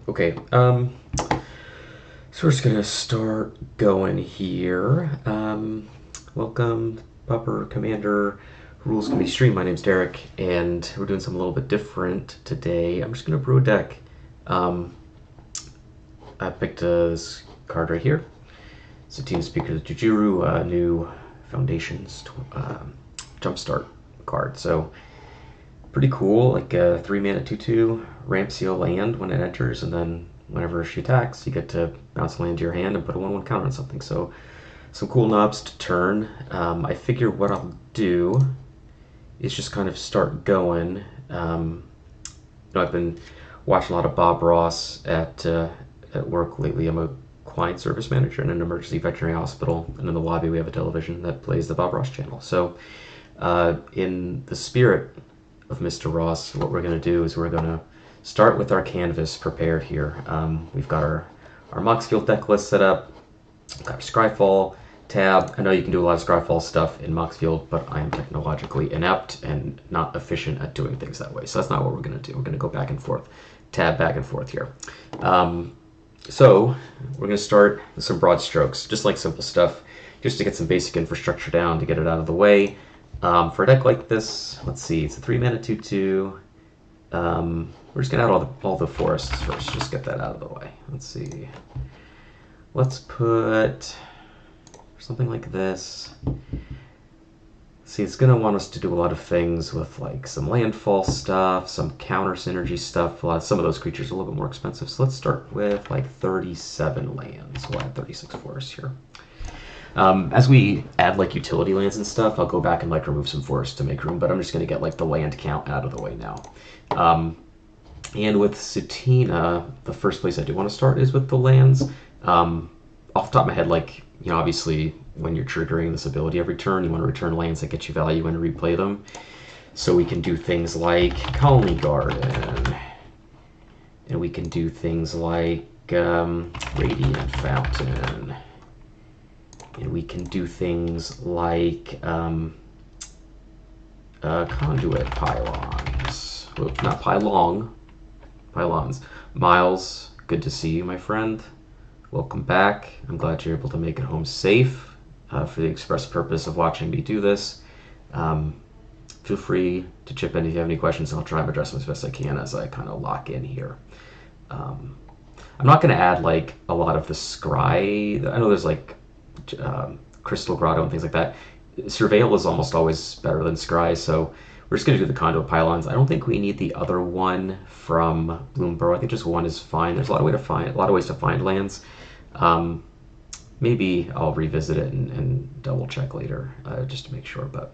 Okay, so we're just gonna start going here. Welcome, Pupper Commander, Rules Can Be Streamed. My name's Derek, and we're doing something a little bit different today. I'm just gonna brew a deck. Um, I picked this card right here. Sutina Speaker, the Tajuru, new Foundations Jumpstart card. So pretty cool, like a 3-mana 2/2 ramp seal land when it enters, and then whenever she attacks, you get to bounce a land to your hand and put a 1/1 counter on something. So some cool knobs to turn. I figure what I'll do is just kind of start going. I've been watching a lot of Bob Ross at work lately. I'm a client service manager in an emergency veterinary hospital, and in the lobby we have a television that plays the Bob Ross channel. So in the spirit of Mr. Ross, what we're going to do is we're going to start with our canvas prepared here. We've got our Moxfield deck list set up, we've got our Scryfall tab. I know you can do a lot of Scryfall stuff in Moxfield, but I am technologically inept and not efficient at doing things that way. So that's not what we're going to do. We're going to go back and forth, tab back and forth here. So we're going to start with some broad strokes, just like simple stuff, just to get some basic infrastructure down, to get it out of the way. For a deck like this, let's see, it's a 3-mana 2/2. We're just going to add all the forests first, just get that out of the way. Let's see. Let's put something like this. See, it's going to want us to do a lot of things with like some landfall stuff, some counter synergy stuff. Some of those creatures are a little bit more expensive. So let's start with like 37 lands. We'll add 36 forests here. As we add like utility lands and stuff, I'll go back and like remove some forests to make room, but I'm just going to get like the land count out of the way now. And with Sutina, the first place I do want to start is with the lands. Off the top of my head, like, you know, obviously when you're triggering this ability every turn, you want to return lands that get you value and replay them. So we can do things like Colony Garden, and we can do things like Radiant Fountain, and we can do things like Conduit Pylons. Whoops, not Pylons. Miles, good to see you, my friend. Welcome back. I'm glad you're able to make it home safe for the express purpose of watching me do this. Feel free to chip in if you have any questions, and I'll try and address them as best I can as I kind of lock in here. I'm not going to add like a lot of the scry. I know there's like Crystal Grotto and things like that. Surveil is almost always better than scry, so we're just going to do the Conduit Pylons. I don't think we need the other one from Bloomborough. I think just one is fine. There's a lot of ways to find lands. Maybe I'll revisit it and double check later just to make sure. But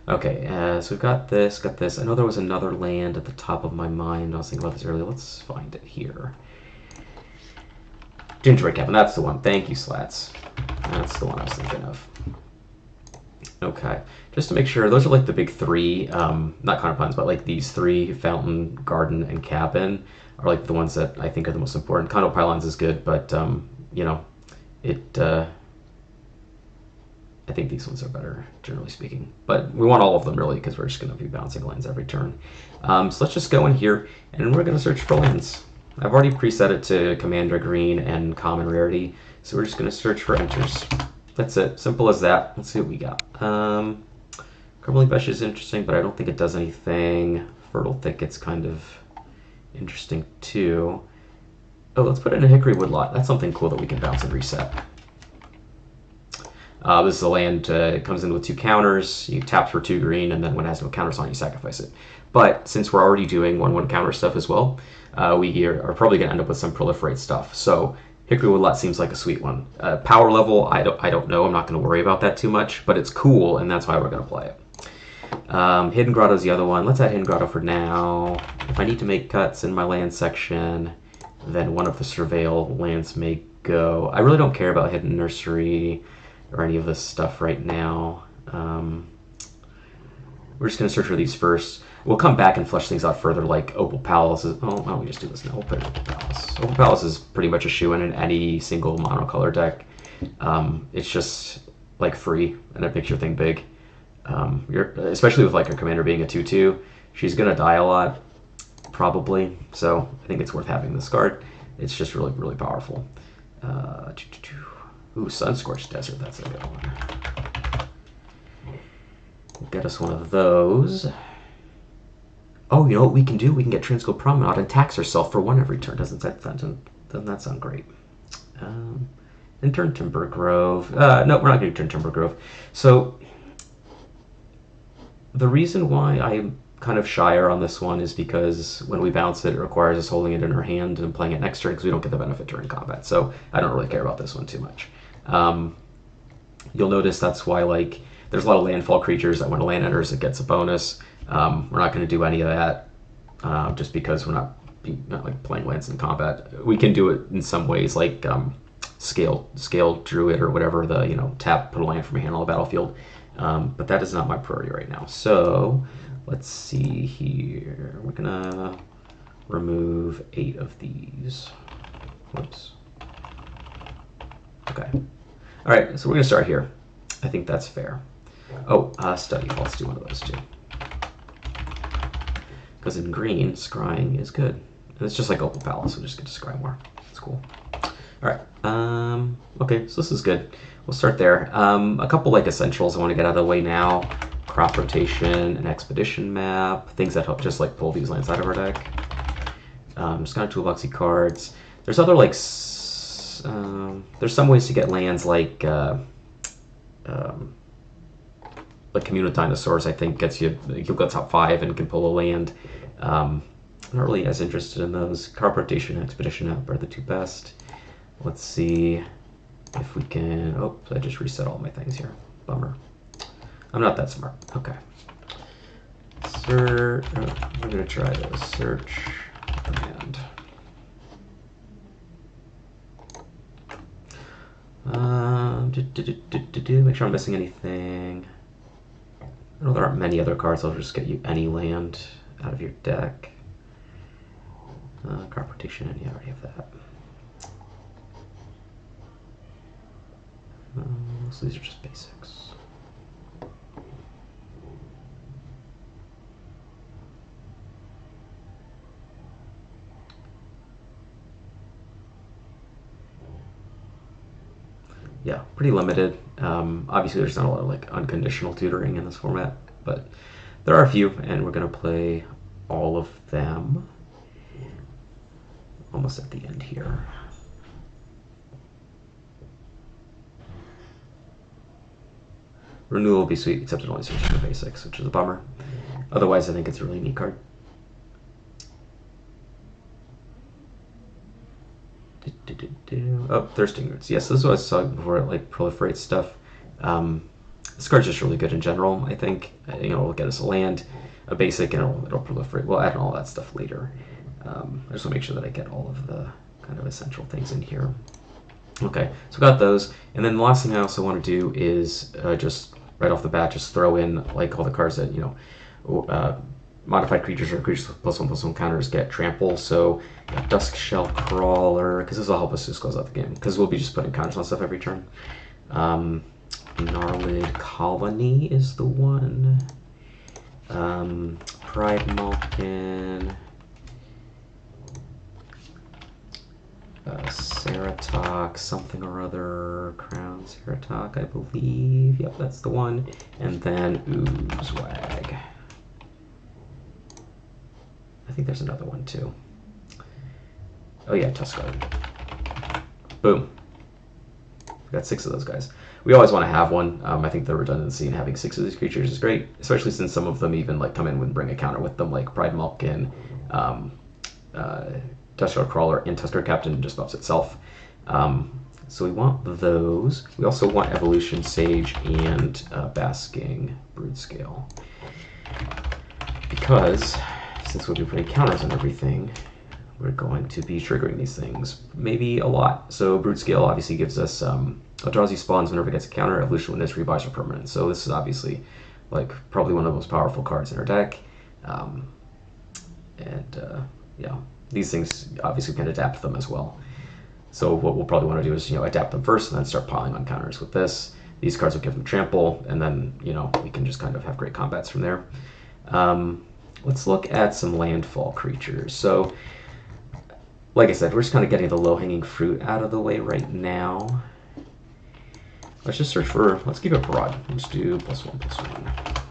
okay, so we've got this, I know there was another land at the top of my mind. I was thinking about this earlier. Let's find it here. Gingerbread Cabin, that's the one. Thank you, Slats. That's the one I was thinking of. Okay, just to make sure, those are like the big three, not counterplans, but like these three, Fountain, Garden, and Cabin, are like the ones that I think are the most important. Condo Pylons is good, but, you know, I think these ones are better, generally speaking. But we want all of them, really, because we're just going to be bouncing lands every turn. So let's just go in here, and we're going to search for lands. I've already preset it to Commander Green and Common Rarity, so we're just going to search for enters. That's it. Simple as that. Let's see what we got. Crumbling Besh is interesting, but I don't think it does anything. Fertile Thicket's kind of interesting, too. Oh, let's put in a Hickory Woodlot. That's something cool that we can bounce and reset. This is a land, it comes in with 2 counters. You tap for 2 green, and then when it has no counters on it, you sacrifice it. But since we're already doing 1/1 counter stuff as well, we are probably going to end up with some proliferate stuff. So Hickory Woodlot seems like a sweet one. Power level, I don't know. I'm not going to worry about that too much, but it's cool, and that's why we're going to play it. Hidden Grotto is the other one. Let's add Hidden Grotto for now. If I need to make cuts in my land section, then one of the Surveil lands may go. I really don't care about Hidden Nursery or any of this stuff right now. We're just going to search for these first. We'll come back and flesh things out further, like Opal Palace. Oh, why don't we just do this now? We'll put Opal Palace. Opal Palace is pretty much a shoo-in in any single monocolor deck. It's just like free, and it makes your thing big. Especially with like a commander being a 2/2, she's going to die a lot. probably. So I think it's worth having this card. It's just really, really powerful. Ooh, Sunscorched Desert, that's a good one. We'll get us one of those. Oh, you know what we can do? We can get Transco Promenade and tax ourselves for 1 every turn. Doesn't that sound great? And turn Timber Grove. No, we're not going to turn Timber Grove. So the reason why I'm kind of shyer on this one is because when we bounce it, it requires us holding it in our hand and playing it next turn because we don't get the benefit during combat. So I don't really care about this one too much. You'll notice that's why, like, there's a lot of landfall creatures that when a land enters, it gets a bonus. We're not going to do any of that just because we're not like playing lands in combat. We can do it in some ways, like scale Druid or whatever, the tap, put a land from your hand on the battlefield. But that is not my priority right now. So let's see here. We're gonna remove 8 of these. Whoops. Okay. All right. So we're gonna start here. I think that's fair. Oh, study. Let's do one of those too. Because in green, scrying is good. And it's just like Opal Palace, we just get to scry more. It's cool. All right. Okay, so this is good. We'll start there. A couple like essentials I want to get out of the way now. Crop rotation, an expedition map, things that help just like pull these lands out of our deck. Just kind of toolboxy cards. There's other like there's some ways to get lands like Communal Dinosaurs, I think gets you, you'll go top 5 and can pull a land. I'm not really as interested in those. Crop rotation and expedition map are the 2 best. Let's see if we can. Oh, I just reset all my things here. Bummer. I'm not that smart. Okay. We're gonna try to search command. Make sure I'm missing anything. I know there aren't many other cards. I'll just get you any land out of your deck. Crop rotation, and yeah, I already have that. So these are just basics. Yeah, pretty limited. Obviously, there's not a lot of like unconditional tutoring in this format, but there are a few, and we're gonna play all of them almost at the end here. Renewal will be sweet, except it only switches to basics, which is a bummer. Otherwise, I think it's a really neat card. Oh, Thirsting Roots. Yes, this is what I saw before it like proliferates stuff. This card's just really good in general, I think. It'll get us a land, a basic, and it'll proliferate. We'll add all that stuff later. I just want to make sure that I get all of the kind of essential things in here. Okay, so got those. And then the last thing I also want to do is just right off the bat, just throw in like all the cards that, modified creatures or creatures with +1/+1 counters get trample. So Dusk Shell Crawler, because this will help us just close out the game, because we'll be just putting counters on stuff every turn. Gnarlid Colony is the one. Pride Malkin. Ceratok, something or other, Crown Ceratok, I believe. Yep, that's the one. And then Oozewag. I think there's another one too. Oh yeah, Tuskar. Boom. We got 6 of those guys. We always want to have one. I think the redundancy in having 6 of these creatures is great, especially since some of them even like come in and bring a counter with them, like Pride Malkin, Tuskar Crawler, and Tuskar Captain just buffs itself. So we want those. We also want Evolution Sage and Basking Brood-Scale. Because since we'll be putting counters on everything, we're going to be triggering these things, maybe a lot. So Brood-Scale obviously gives us Eldrazi spawns whenever it gets a counter, Evolution when it's rebuys or permanent. So this is obviously like probably one of the most powerful cards in our deck. Yeah, these things obviously can adapt them as well. So what we'll probably want to do is adapt them first and then start piling on counters with this. These cards will give them trample, and then we can just kind of have great combats from there. let's look at some landfall creatures. So, like I said, we're just kind of getting the low-hanging fruit out of the way right now. Let's just search for, let's keep it broad. Let's do +1/+1.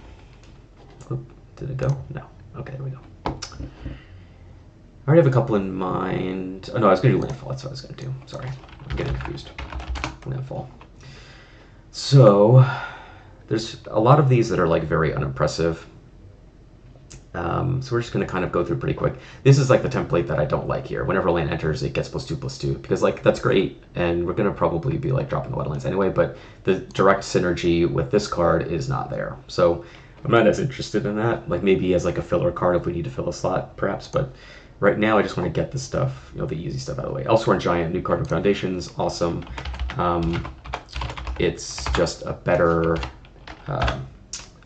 Oop, did it go? No. Okay, there we go. I already have a couple in mind. Oh no, I was going to do landfall. That's what I was going to do. Sorry, I'm getting confused. Landfall. So, there's a lot of these that are like very unimpressive. So we're just going to kind of go through pretty quick. This is like the template that I don't like here. Whenever land enters, it gets +2/+2 because like that's great, and we're going to probably be like dropping the wetlands anyway. But the direct synergy with this card is not there. So I'm not as interested in that. Like maybe as like a filler card if we need to fill a slot, perhaps. But right now, I just want to get the stuff, you know, the easy stuff out of the way. Elsewhere Giant, new card from Foundations, awesome. It's just a better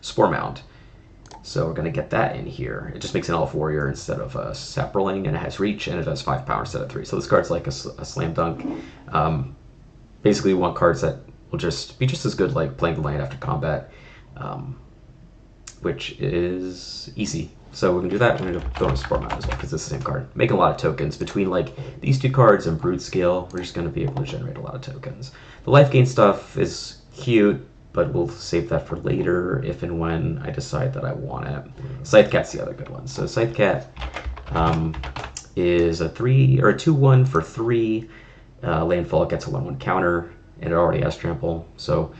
Spore Mound. So we're going to get that in here. It just makes an Elf Warrior instead of a Saproling, and it has reach, and it has 5 power instead of 3. So this card's like a slam dunk. Basically, we want cards that will just be just as good like playing the land after combat, which is easy. So we're going to do that. We're going to throw in a Spore Mound as well, because it's the same card. Make a lot of tokens. Between like these two cards and Brood Scale, we're just going to be able to generate a lot of tokens. The life gain stuff is cute, but we'll save that for later if and when I decide that I want it. Scythe Cat's the other good one. So Scythe Cat is a 2/1 for 3 landfall. It gets a 1/1 counter, and it already has trample, so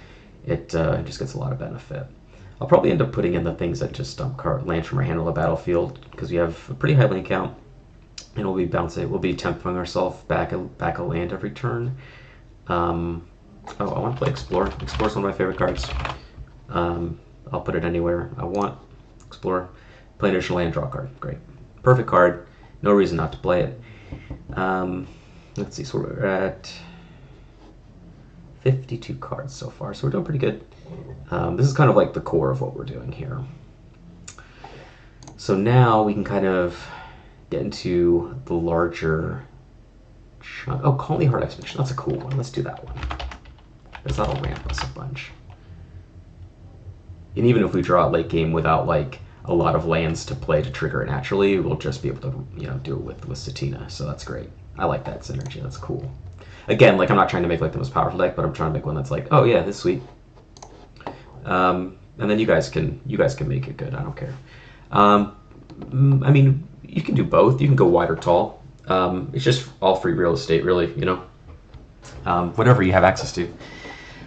it just gets a lot of benefit. I'll probably end up putting in the things that just dump land from our hand on the battlefield because we have a pretty high land count, and we'll be tempting ourselves back a land every turn. Oh, I want to play Explore. Explore's one of my favorite cards. I'll put it anywhere I want. Explore. Play an additional land, draw a card. Great. Perfect card. No reason not to play it. Let's see, so we're at 52 cards so far, so we're doing pretty good. This is kind of like the core of what we're doing here. So now we can kind of get into the larger chunk. Oh, Colony Heart Expedition. That's a cool one. Let's do that one, because that'll ramp us a bunch. And even if we draw it late game without like a lot of lands to play to trigger it naturally, we'll just be able to, you know, do it with Sutina. So that's great. I like that synergy. That's cool. Again, like I'm not trying to make like the most powerful deck, but I'm trying to make one that's like, oh yeah, this is sweet. And then you guys can make it good. I don't care. I mean, you can do both. You can go wide or tall. It's just all free real estate, really. You know, whatever you have access to.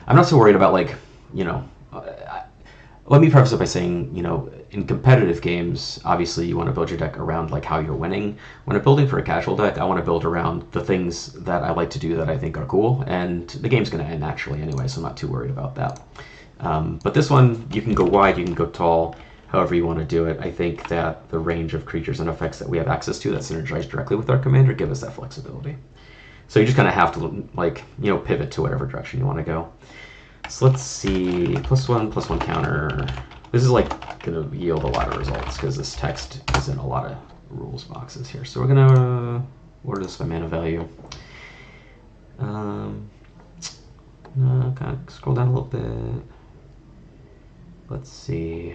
I'm not so worried about like, you know, let me preface it by saying, you know, in competitive games, obviously you want to build your deck around like how you're winning. When I'm building for a casual deck, I want to build around the things that I like to do that I think are cool, and the game's going to end naturally anyway, so I'm not too worried about that. But this one, you can go wide, you can go tall, however you want to do it. I think that the range of creatures and effects that we have access to that synergize directly with our commander give us that flexibility. So you just kind of have to, like, you know, pivot to whatever direction you want to go. So let's see, +1/+1 counter. This is like going to yield a lot of results because this text is in a lot of rules boxes here. So we're going to order this by mana value. Kind of scroll down a little bit. Let's see.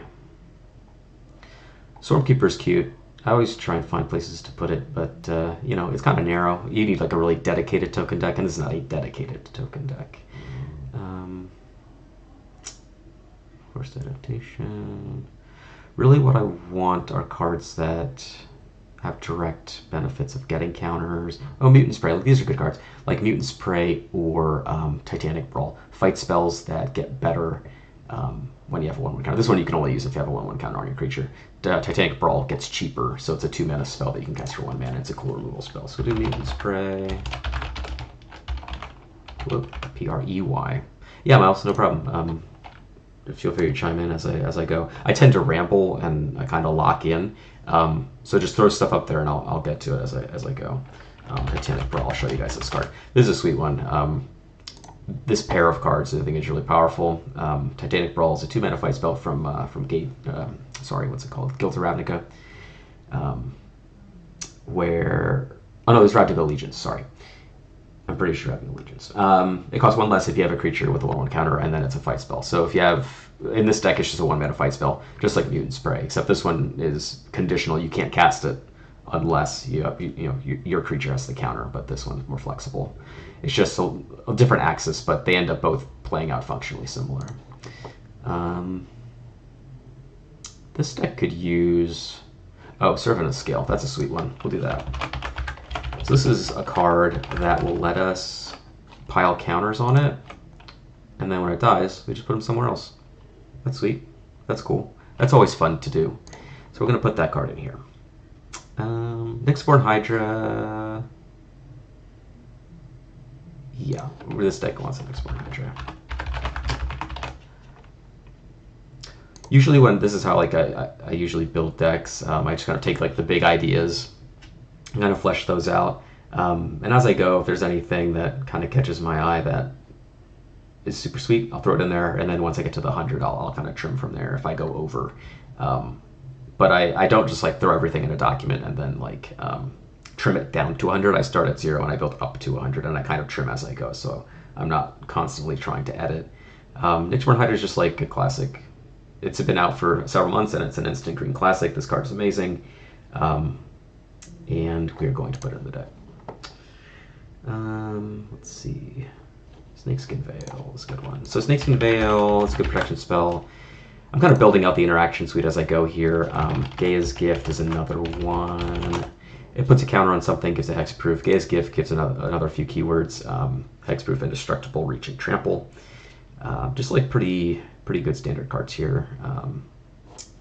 Stormkeeper's cute. I always try and find places to put it, but you know, it's kind of narrow. You need like a really dedicated token deck, and this is not a dedicated token deck. Forced adaptation. Really what I want are cards that have direct benefits of getting counters. Oh, Mutant Spray. Like, these are good cards. Like Mutant Spray or Titanic Brawl. Fight spells that get better when you have a 1/1 counter. This one you can only use if you have a 1/1 counter on your creature. Titanic Brawl gets cheaper, so it's a 2-mana spell that you can cast for 1 mana. It's a cool removal spell. So we'll do Mutant Spray. Whoop, Prey. Yeah, Miles, no problem. Feel free to chime in as I go. I tend to ramble and I kind of lock in, so just throw stuff up there and I'll get to it as I go. Titanic Brawl, I'll show you guys this card. This is a sweet one. This pair of cards I think is really powerful. Titanic Brawl is a 2-mana fight spell from Gate. Sorry, what's it called? Guild of Ravnica. Where, oh no, it's Ravnica Allegiance. Sorry. I'm pretty sure having allegiance. It costs 1 less if you have a creature with a 1/1 counter, and then it's a fight spell. So if you have, in this deck, it's just a 1 mana fight spell, just like Mutant Spray, except this one is conditional. You can't cast it unless your creature has the counter, but this one's more flexible. It's just a different axis, but they end up both playing out functionally similar. This deck could use... Oh, Servant of Scale. That's a sweet one. We'll do that. So this is a card that will let us pile counters on it, and then when it dies, we just put them somewhere else. That's sweet. That's cool. That's always fun to do. So we're going to put that card in here. Nyxborn Hydra... Yeah, this deck wants an Nyxborn Hydra. Usually when this is how like I usually build decks, I just kind of take like the big ideas and kind of flesh those out. And as I go, if there's anything that kind of catches my eye that is super sweet, I'll throw it in there. And then once I get to the 100, I'll kind of trim from there if I go over. But I don't just like throw everything in a document and then like trim it down to 100. I start at 0 and I build up to 100 and I kind of trim as I go. So I'm not constantly trying to edit. Nyxborn Hydra is just like a classic. It's been out for several months and it's an instant green classic. This card is amazing. And we're going to put it in the deck. Let's see. Snakeskin Veil is a good one. So Snakeskin Veil is a good protection spell. I'm kind of building out the interaction suite as I go here. Gaia's Gift is another one. It puts a counter on something, gives a hexproof. Gaia's Gift gives another few keywords. Hexproof, Indestructible, Reach, and Trample. Just like pretty good standard cards here.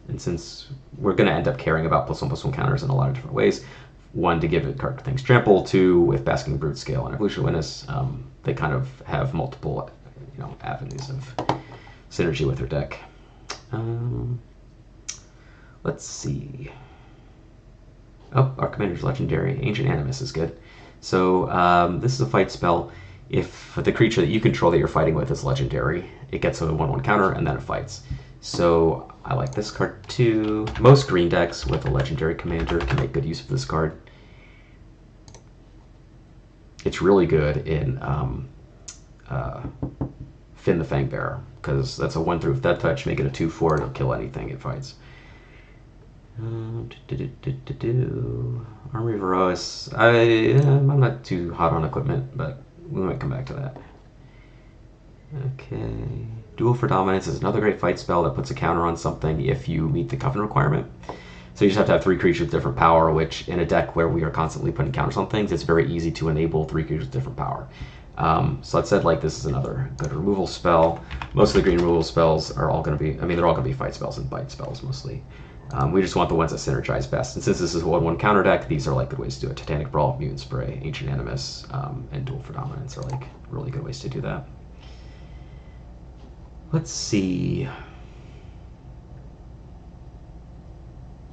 And since we're going to end up caring about +1/+1 counters in a lot of different ways, 1, to give it card things trample, 2, with Basking Brute Scale and Evolution Witness, they kind of have multiple avenues of synergy with their deck. Let's see. Oh, our commander's legendary. Ancient Animus is good. So this is a fight spell. If the creature that you control that you're fighting with is legendary, it gets a 1/1 counter and then it fights. So I like this card too. Most green decks with a legendary commander can make good use of this card. It's really good in Finn the Fangbearer, because that's a 1/3 with Death Touch, make it a 2/4, it'll kill anything it fights. Armory of Erois. I'm not too hot on equipment, but we might come back to that. Okay. Duel for Dominance is another great fight spell that puts a counter on something if you meet the Covenant requirement. So you just have to have 3 creatures with different power, which in a deck where we are constantly putting counters on things, it's very easy to enable 3 creatures with different power. So that said, like, this is another good removal spell. Most of the green removal spells are all going to be, I mean, they're all going to be fight spells and bite spells mostly. We just want the ones that synergize best. And since this is a 1/1 counter deck, these are like good ways to do it. Titanic Brawl, Mutant Spray, Ancient Animus, and Duel for Dominance are like really good ways to do that. Let's see.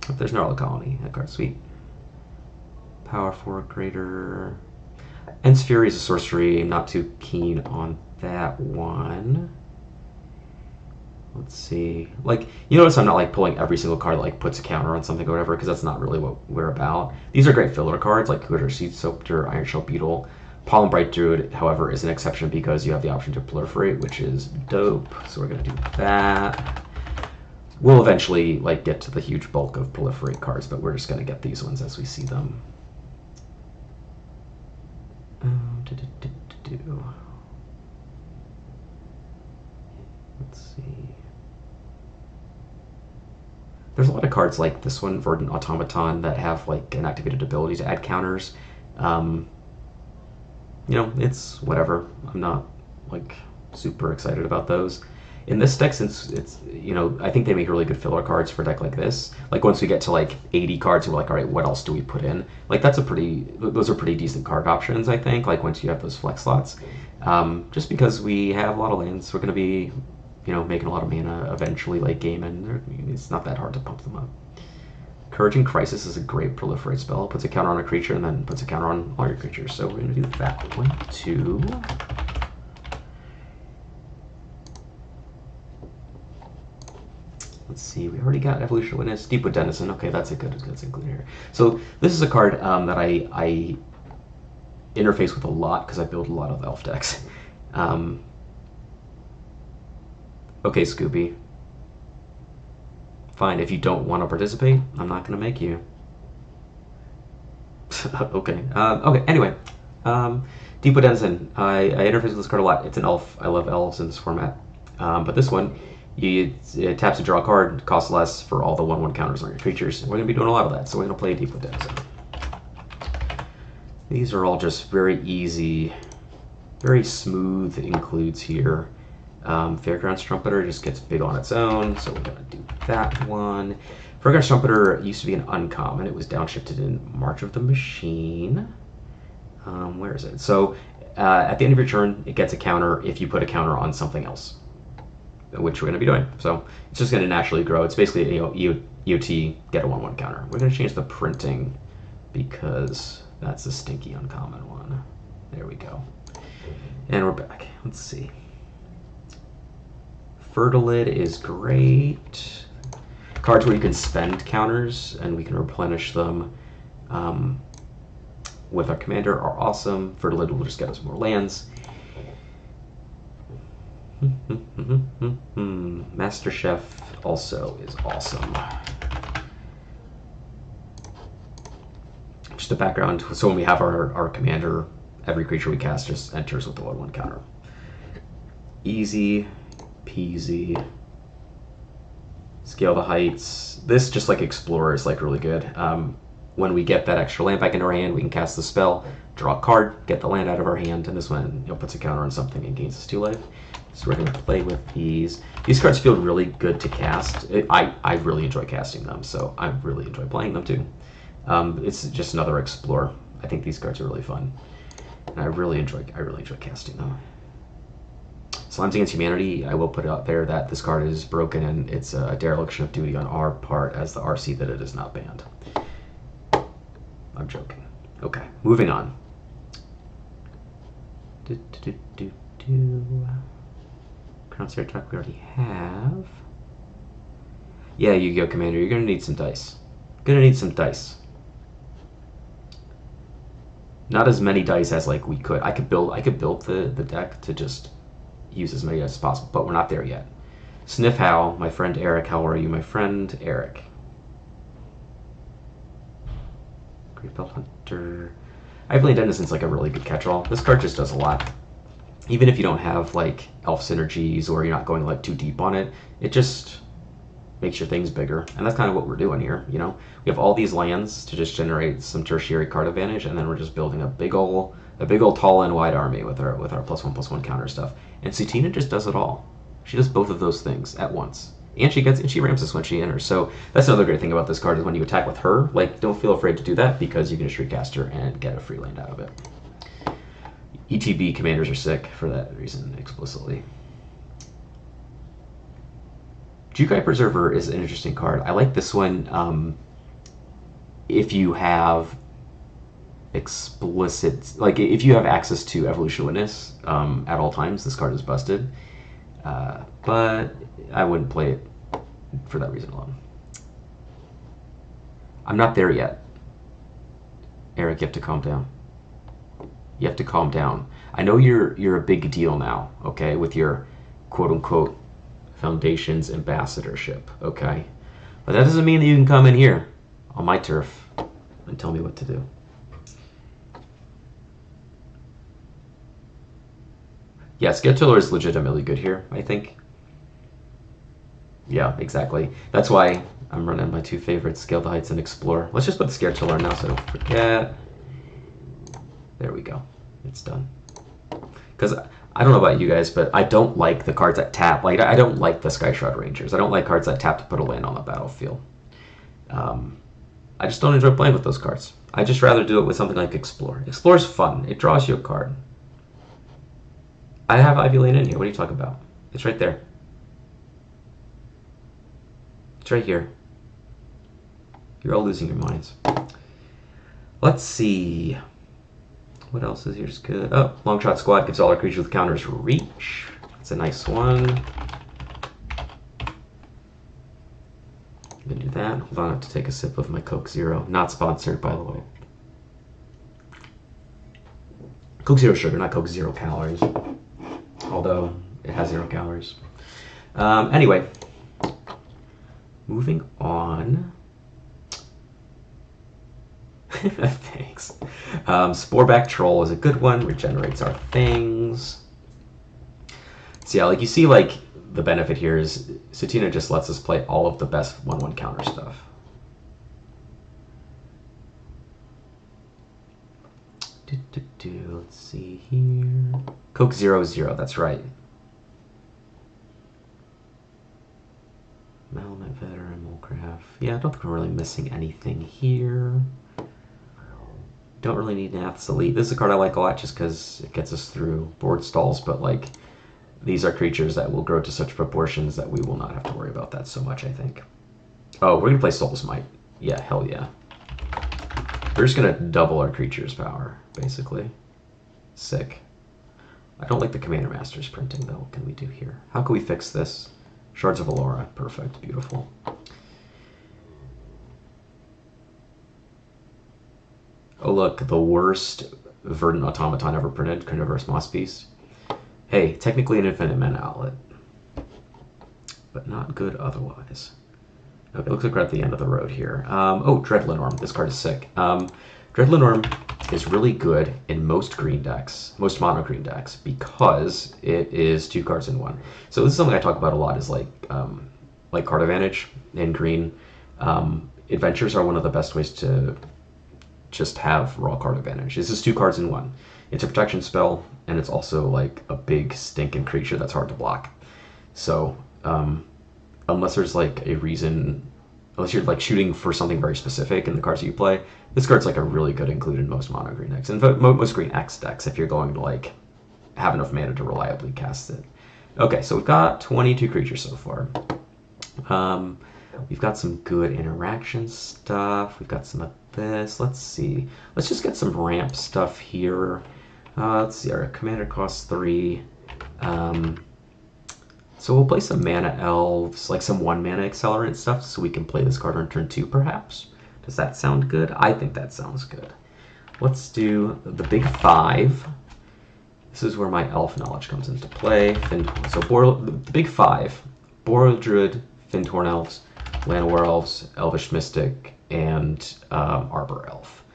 Oh, there's Gnarled Colony. That card's sweet. Power 4 greater. Ents Fury is a sorcery. I'm not too keen on that one. Let's see. Like, you notice I'm not like pulling every single card that like puts a counter on something or whatever, because that's not really what we're about. These are great filler cards like Glitter Seed Soapter, Iron Shell Beetle. Pollen Bright Druid, however, is an exception because you have the option to proliferate, which is dope. So we're gonna do that. We'll eventually like get to the huge bulk of proliferate cards, but we're just gonna get these ones as we see them. Let's see. There's a lot of cards like this one, Verdant Automaton, that have like an activated ability to add counters. You know, it's whatever. I'm not like super excited about those. In this deck, since it's, you know, I think they make really good filler cards for a deck like this. Like once we get to like 80 cards, we're like, all right, what else do we put in? Like those are pretty decent card options, I think, like once you have those flex slots. Just because we have a lot of lands, we're going to be, you know, making a lot of mana eventually late game, and it's not that hard to pump them up. Encouraging Crisis is a great proliferate spell. It puts a counter on a creature and then puts a counter on all your creatures. So we're going to do that one too. Let's see, we already got Evolution Witness, Deepwood Denizen. Okay, that's a good here. So this is a card that I interface with a lot because I build a lot of elf decks. Okay, Scooby. Fine, if you don't want to participate, I'm not going to make you. Okay. Okay, anyway. Deep Denizen. I interface with this card a lot. It's an elf. I love elves in this format. But this one, it taps to draw a card, costs less for all the 1/1 counters on your creatures. We're going to be doing a lot of that, so we're going to play Deep Denizen. These are all just very easy, very smooth includes here. Fairgrounds Trumpeter just gets big on its own, so we're going to do that one. Fairgrounds Trumpeter used to be an uncommon. It was downshifted in March of the Machine. Where is it? So at the end of your turn, it gets a counter if you put a counter on something else, which we're going to be doing. So it's just going to naturally grow. It's basically, EOT, get a 1/1 counter. We're going to change the printing because that's a stinky uncommon one. There we go. And we're back. Let's see. Fertilid is great. Cards where you can spend counters and we can replenish them with our commander are awesome. Fertilid will just get us more lands. Master Chef also is awesome. Just a background, so when we have our commander, every creature we cast just enters with the 1/1 counter. Easy peasy. Scale the Heights. This, just like Explorer, is like really good. When we get that extra land back into our hand, we can cast the spell, draw a card, get the land out of our hand, and this one puts a counter on something and gains us 2 life. So we're going to play with these. These cards feel really good to cast. I really enjoy casting them, so I really enjoy playing them too. It's just another Explorer. I think these cards are really fun, and I really enjoy casting them. Slimes Against Humanity, I will put it out there that this card is broken and it's a dereliction of duty on our part as the RC that it is not banned. I'm joking. Okay, moving on. Crown Star Talk we already have. Yeah, Yu-Gi-Oh! Commander, you're gonna need some dice. Not as many dice as like we could. I could build the deck to just use as many as possible, but we're not there yet. Sniff Howl, my friend Eric. How are you, my friend Eric? Great Belt Hunter. Eyeblade Denizens like a really good catch-all. This card just does a lot. Even if you don't have like elf synergies or you're not going like too deep on it, it just makes your things bigger. And that's kind of what we're doing here. We have all these lands to just generate some tertiary card advantage, and then we're just building a big old tall and wide army with our +1/+1 counter stuff. And Sutina just does it all. She does both of those things at once. And she ramps us when she enters. So that's another great thing about this card is when you attack with her, like, don't feel afraid to do that because you can just recast her and get a free land out of it. ETB commanders are sick for that reason explicitly. Jukai Preserver is an interesting card. I like this one if you have explicit, like if you have access to Evolution Witness at all times, this card is busted. But I wouldn't play it for that reason alone. I'm not there yet. Eric, you have to calm down. You have to calm down. I know you're a big deal now, okay, with your quote-unquote Foundations ambassadorship, okay? But that doesn't mean that you can come in here on my turf and tell me what to do. Yeah, Scale Tiller is legitimately good here, I think. Yeah, exactly. That's why I'm running my 2 favorites, Scale the Heights and Explore. Let's just put the Scale Tiller now so I don't forget. There we go. It's done. Because I don't know about you guys, but I don't like the cards that tap. Like, I don't like the Sky Shroud Rangers. I don't like cards that tap to put a land on the battlefield. I just don't enjoy playing with those cards. I'd just rather do it with something like Explore. Explore's fun. It draws you a card. I have Ivy Lane in here. What are you talking about? It's right there. It's right here. You're all losing your minds. Let's see. What else is here's good? Oh, Longshot Squad gives all our creatures with counters reach. That's a nice one. I'm gonna do that. Hold on, I have to take a sip of my Coke Zero. Not sponsored, by the way. Coke Zero Sugar, not Coke Zero Calories. Although it has 0 calories. Anyway, moving on. Thanks. Sporeback Troll is a good one. Regenerates our things. So yeah, like you see, like the benefit here is Sutina just lets us play all of the best 1/1 counter stuff. Let's see here. Coke 00, that's right. Melnet Veteran, Molcraft. Yeah, I don't think we're really missing anything here. Don't really need Nath's Elite. This is a card I like a lot just because it gets us through board stalls, but like these are creatures that will grow to such proportions that we will not have to worry about that so much, I think. Oh, we're going to play Soul's Might. Yeah, hell yeah. We're just going to double our creature's power, basically. Sick. I don't like the Commander Master's printing, though. What can we do here? How can we fix this? Shards of Allura. Perfect. Beautiful. Oh, look. The worst Verdant Automaton ever printed. Carnivorous Moss Beast. Hey, technically an infinite mana outlet. But not good otherwise. Okay, looks like we're at the end of the road here. Oh, Dread Lenorm. This card is sick. Dread Lenorm is really good in most green decks, most mono green decks, because it is 2 cards in 1. So this is something I talk about a lot, is like card advantage in green. Adventures are one of the best ways to just have raw card advantage. This is 2 cards in 1. It's a protection spell, and it's also like a big stinking creature that's hard to block. So unless there's like a reason, unless you're like shooting for something very specific in the cards that you play, this card's like a really good include in most mono green decks, and most green X decks if you're going to like have enough mana to reliably cast it. Okay, so we've got 22 creatures so far. We've got some good interaction stuff. We've got some of this. Let's see. Let's just get some ramp stuff here. Let's see. Our commander costs 3. So we'll play some mana elves, like some 1 mana accelerant stuff, so we can play this card on turn 2, perhaps. Does that sound good? I think that sounds good. Let's do the big 5. This is where my elf knowledge comes into play. So the big 5: Boreal Druid, Fintorn Elves, Llanowar Elves, Elvish Mystic, and Arbor Elf.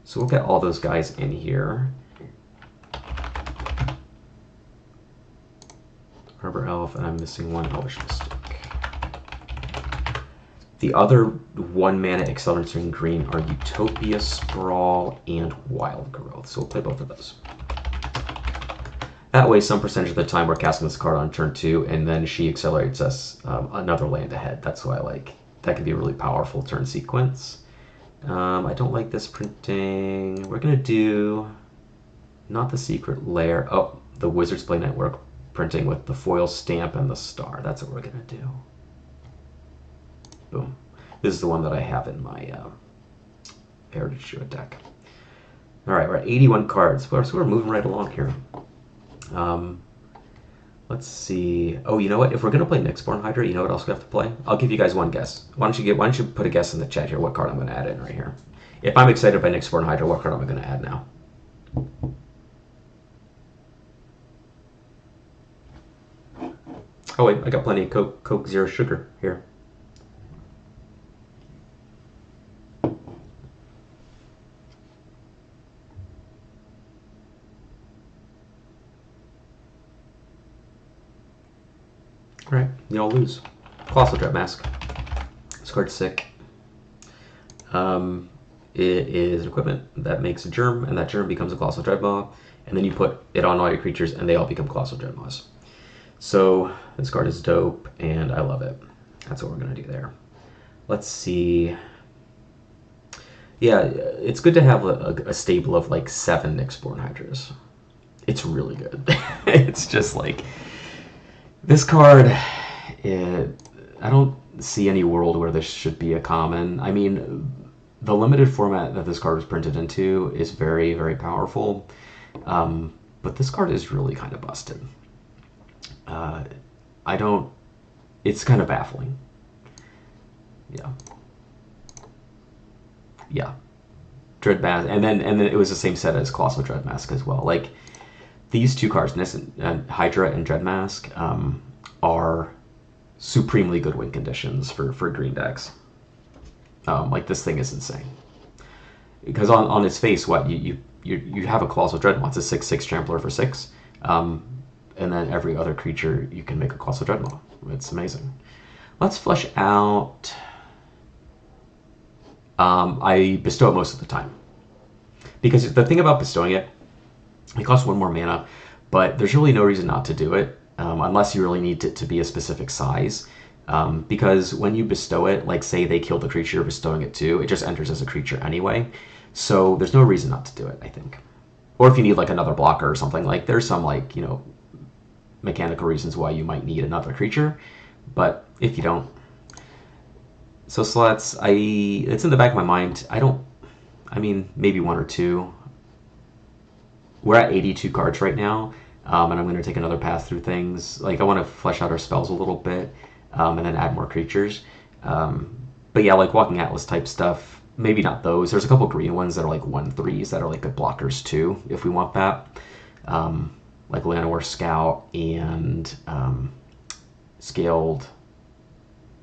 So we'll get all those guys in here. Arbor Elf, and I'm missing 1 Elvish Mystic. The other 1 mana accelerants in green are Utopia, Sprawl, and Wild Growth. So we'll play both of those. That way, some percentage of the time we're casting this card on turn 2, and then she accelerates us another land ahead. That's why that can be a really powerful turn sequence. I don't like this printing. We're gonna do not the Secret Lair. Oh, the Wizards Play Network printing with the foil stamp and the star. That's what we're gonna do. Boom. This is the one that I have in my Heritage Druid deck. All right, we're at 81 cards. So we're moving right along here. Let's see. Oh, you know what? If we're gonna play Nyxborn Hydra, you know what else we have to play? I'll give you guys one guess. Why don't you put a guess in the chat here? What card I'm gonna add in right here? If I'm excited by Nyxborn Hydra, what card am I gonna add now? Oh wait, I got plenty of Coke Zero Sugar here. Alright, y'all lose. Colossal Dread Mask. This card's sick. It is an equipment that makes a germ, and that germ becomes a Colossal Dreadmaw, and then you put it on all your creatures, and they all become Colossal Dreadmaws. So this card is dope, and I love it. That's what we're going to do there. Let's see. Yeah, it's good to have a stable of like 7 Nyxborn Hydras. It's really good. It's just like... This card, I don't see any world where this should be a common. I mean, the limited format that this card was printed into is very, very powerful. But this card is really kind of busted. It's kind of baffling. Yeah. Yeah. Dread Mask, and then it was the same set as Colossal Dread Mask as well. Like these two cards, Hydra and Dread Mask, are supremely good win conditions for green decks. Like this thing is insane because on its face, what you have a Colossal Dreadmaw. It's a 6/6 Trampler for 6, and then every other creature you can make a Colossal Dreadmaw. It's amazing. Let's flesh out. I bestow it most of the time because the thing about bestowing it costs 1 more mana, but there's really no reason not to do it unless you really need it to be a specific size. Because when you bestow it, like say they kill the creature you're bestowing it to, it just enters as a creature anyway. So there's no reason not to do it, I think. Or if you need like another blocker or something, like there's some like, mechanical reasons why you might need another creature, but if you don't. So slots, it's in the back of my mind. I mean, maybe 1 or 2. We're at 82 cards right now, and I'm going to take another pass through things. Like, I want to flesh out our spells a little bit, and then add more creatures. But yeah, like Walking Atlas type stuff, maybe not those. There's a couple green ones that are like 1/3s that are like good blockers too, if we want that. Like Llanowar Scout and Scaled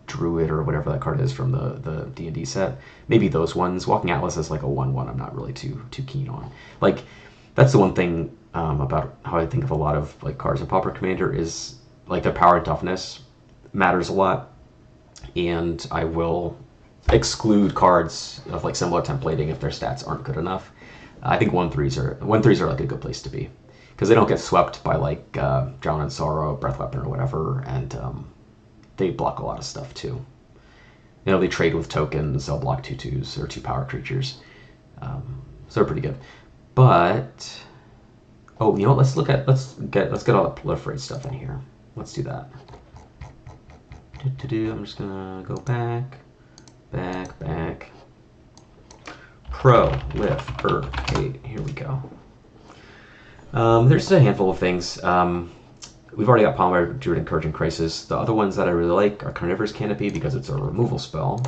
Druid or whatever that card is from the D&D set. Maybe those ones. Walking Atlas is like a 1/1 I'm not really too keen on. Like, that's the one thing about how I think of a lot of like cards in Pauper Commander is like their power and toughness matters a lot, and I will exclude cards of like similar templating if their stats aren't good enough. I think 1/3s are like a good place to be because they don't get swept by like Drown in Sorrow, Breath Weapon, or whatever, and they block a lot of stuff too. They trade with tokens. They'll block 2/2s or 2 power creatures, so they're pretty good. But let's get all the proliferate stuff in here. Let's do that. I'm just gonna go back. Proliferate. Here we go. There's a handful of things. We've already got Palmer, Druid, Encouraging Crisis. The other ones that I really like are Carnivorous Canopy because it's a removal spell.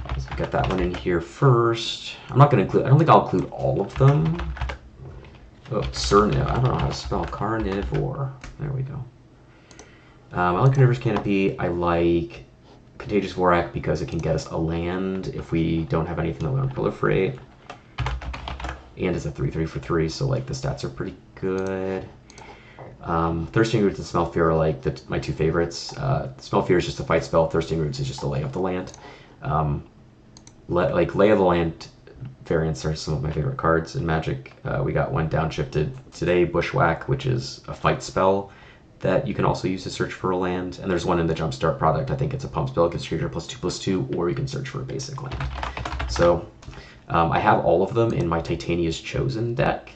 Let's get that one in here first. I don't think I'll include all of them. Oh, Cerniv. I don't know how to spell Carnivore. There we go. I like Carnivorous Canopy. I like Contagious Vorak because it can get us a land if we don't have anything that we want to proliferate. And it's a 3/3 for 3, so like the stats are pretty good. Thirsting Roots and Smell Fear are like my 2 favorites. Smell Fear is just a fight spell. Thirsting Roots is just a lay of the land. Lay of the Land variants are some of my favorite cards in Magic. We got one downshifted today, Bushwhack, which is a fight spell that you can also use to search for a land. And there's one in the Jumpstart product. I think it's a pump spell, gives creature +2/+2, or you can search for a basic land. So I have all of them in my Titania's Chosen deck,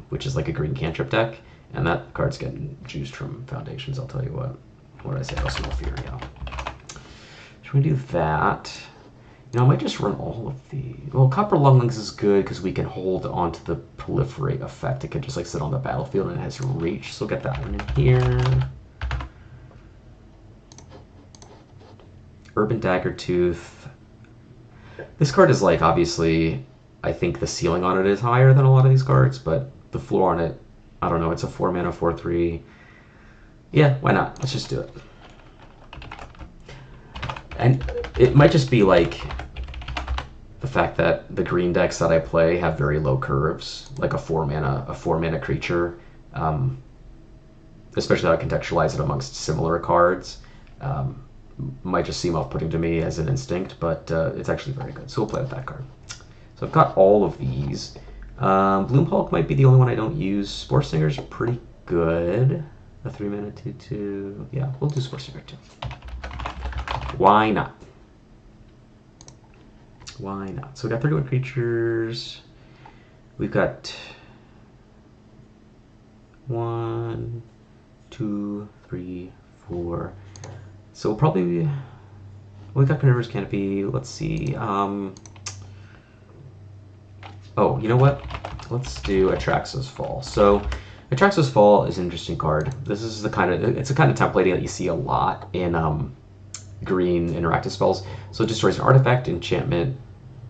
which is like a green cantrip deck. And that card's getting juiced from Foundations, I'll tell you what. What did I say? Oh, Smell Fear, yeah. Should we do that? I might just run all of the... Well, Copper Lunglings is good because we can hold onto the Proliferate effect. It can just like sit on the battlefield and it has reach, so we'll get that one in here. Urban Daggertooth. This card is like, obviously, I think the ceiling on it is higher than a lot of these cards, but the floor on it, I don't know, it's a 4 mana, 4/3. Yeah, why not? Let's just do it. And it might just be like the fact that the green decks that I play have very low curves, like a 4 mana creature. Especially how I contextualize it amongst similar cards. Might just seem off-putting to me as an instinct, but it's actually very good. So we'll play with that card. So I've got all of these. Bloomhulk might be the only one I don't use. Spore Singer's pretty good. A 3 mana 2/2. Yeah, we'll do Spore Singer too. Why not? Why not? So we got 31 creatures. We've got 1, 2, 3, 4. So we'll probably... We got Carnivorous Canopy. Let's see. Oh, you know what? Let's do Atraxos Fall. So Atraxos Fall is an interesting card. It's the kind of templating that you see a lot in green interactive spells. So it destroys an artifact, enchantment,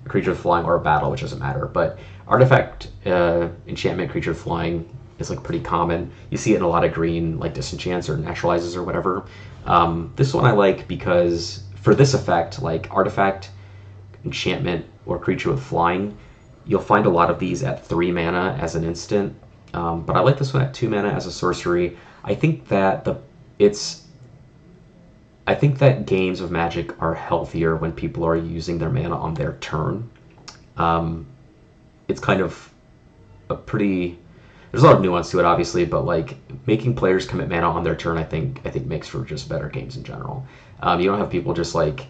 a creature with flying, or a battle, which doesn't matter. But artifact, enchantment, creature with flying is like pretty common. You see it in a lot of green, like disenchants or naturalizes or whatever. This one I like because for this effect, like artifact, enchantment, or creature with flying, you'll find a lot of these at 3 mana as an instant. But I like this one at 2 mana as a sorcery. I think that I think that games of Magic are healthier when people are using their mana on their turn. It's kind of a pretty... There's a lot of nuance to it, obviously, but like making players commit mana on their turn, I think makes for just better games in general. You don't have people just like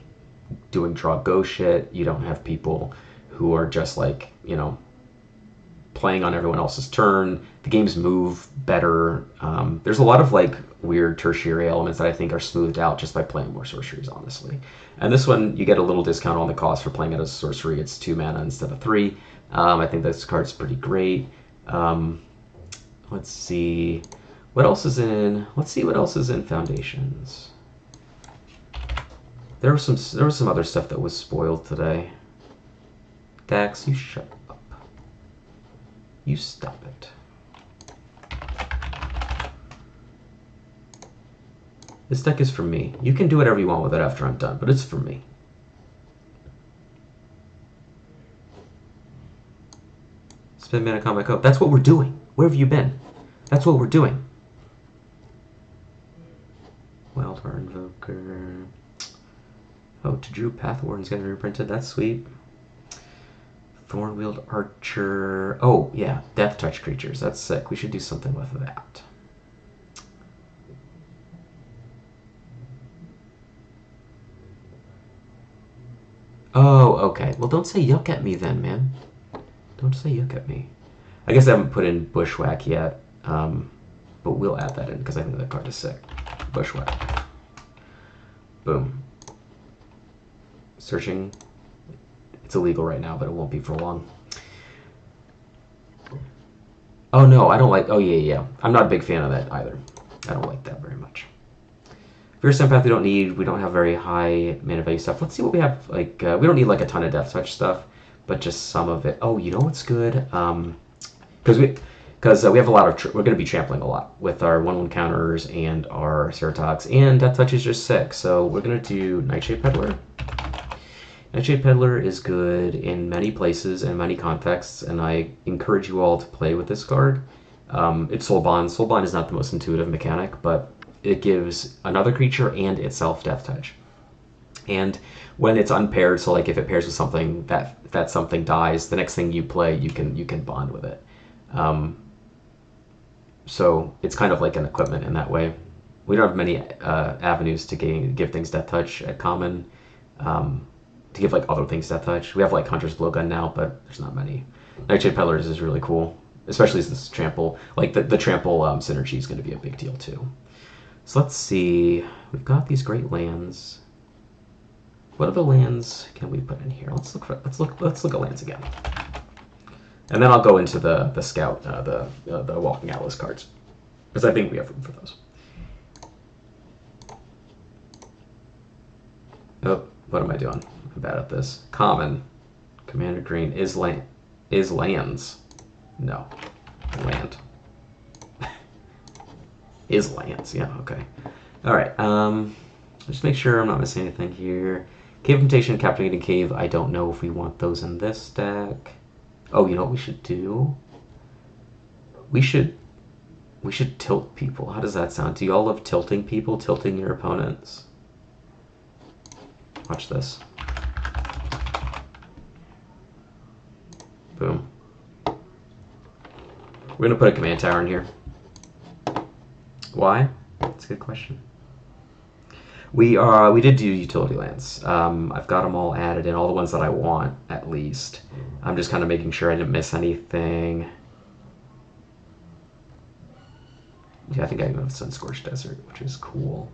doing draw go shit. You don't have people who are just like, you know, playing on everyone else's turn. The games move better. There's a lot of like weird tertiary elements that I think are smoothed out just by playing more sorceries, honestly. And this one, you get a little discount on the cost for playing it as a sorcery. It's 2 mana instead of 3. I think this card's pretty great. Let's see what else is in. Let's see what else is in Foundations. There was some other stuff that was spoiled today. Dax, you shut up. You stop it. This deck is for me. You can do whatever you want with it after I'm done, but it's for me. Spin mana combat code. That's what we're doing. Where have you been? That's what we're doing. Wildfire Invoker. Oh, Tajuru Pathwarden's getting reprinted. That's sweet. Thornwield Archer. Oh, yeah. Death Touch creatures. That's sick. We should do something with that. Oh, okay. Well, don't say yuck at me then, man. Don't say yuck at me. I guess I haven't put in Bushwhack yet, but we'll add that in because I think that card is sick. Bushwhack. Boom. Searching. It's illegal right now, but it won't be for long. Oh, no, I don't like... Oh, yeah. I'm not a big fan of that either. I don't like that very much. Fierce Empath we don't need. We don't have very high mana value stuff. Let's see what we have. Like we don't need like a ton of Death Touch stuff, but just some of it. Oh, you know what's good? Because we have a lot of... We're going to be trampling a lot with our 1/1 counters and our Ceratox, and Death Touch is just sick. So we're going to do Nightshade Peddler. Nightshade Peddler is good in many places and many contexts, and I encourage you all to play with this card. It's Soulbond. Soulbond is not the most intuitive mechanic, but it gives another creature and itself Death Touch. And when it's unpaired, so like if it pairs with something that something dies, the next thing you play, you can bond with it. So it's kind of like an equipment in that way. We don't have many avenues to give things Death Touch at common. To give like other things Death Touch. We have like Hunter's Blowgun now, but there's not many. Nightshade Peddlers is really cool, especially as this trample. Like the trample synergy is going to be a big deal too. So let's see. We've got these great lands. What other lands can we put in here? Let's look at lands again. And then I'll go into the scout, the Walking Atlas cards, because I think we have room for those. Oh, what am I doing? I'm bad at this. Common, Commander Green is lands. No, land. Is lands, yeah, okay. Alright, just make sure I'm not missing anything here. Cave of Temptation, Captivating Cave, I don't know if we want those in this deck. Oh, you know what we should do? We should tilt people. How does that sound? Do you all love tilting people, tilting your opponents? Watch this. Boom. We're gonna put a command tower in here. Why? That's a good question. We did do utility lands. I've got them all added in, all the ones that I want, at least. I'm just kind of making sure I didn't miss anything. Yeah, I think I even have Sunscorched Desert, which is cool.